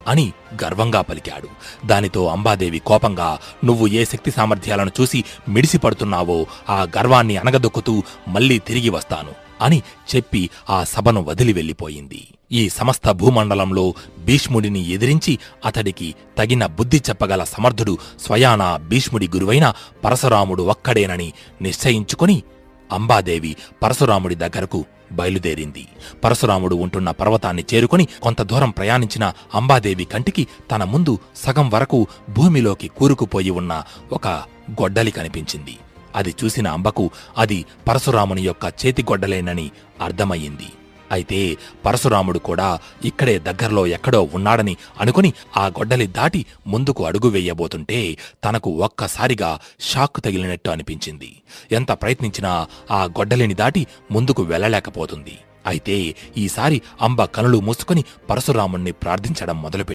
అని గర్వంగా పలికాడు. దానితో అంబాదేవి కోపంగా, నువ్వు ఏ శక్తి సామర్థ్యాలను చూసి మిడిసిపడుతున్నావో ఆ గర్వాన్ని అణగదొక్కుతూ మళ్లీ తిరిగి వస్తాను అని చెప్పి ఆ సభను వదిలి వెళ్ళిపోయింది. ఈ సమస్త భూమండలంలో భీష్ముడిని ఎదిరించి అతడికి తగిన బుద్ధి చెప్పగల సమర్థుడు స్వయానా భీష్ముడి గురువైన పరశురాముడు ఒక్కడేనని నిశ్చయించుకొని అంబాదేవి పరశురాముడి దగ్గరకు బయలుదేరింది. పరశురాముడు ఉంటున్న పర్వతాన్ని చేరుకొని కొంత దూరం ప్రయాణించిన అంబాదేవి కంటికి తన ముందు సగం వరకు భూమిలోకి కూరుకుపోయి ఉన్న ఒక గొడ్డలి కనిపించింది. అది చూసిన అంబకు అది పరశురాముని యొక్క చేతిగొడ్డలేనని అర్థమయ్యింది. అయితే పరశురాముడు కూడా ఇక్కడే దగ్గరలో ఎక్కడో ఉన్నాడని అనుకుని ఆ గొడ్డలి దాటి ముందుకు అడుగు వెయ్యబోతుంటే తనకు ఒక్కసారిగా షాక్ తగిలినట్టు అనిపించింది. ఎంత ప్రయత్నించినా ఆ గొడ్డలిని దాటి ముందుకు వెళ్ళలేకపోతుంది. అయితే ఈసారి అంబ కనులు మూసుకొని పరశురాముణ్ణి ప్రార్థించడం మొదలుపెట్టింది.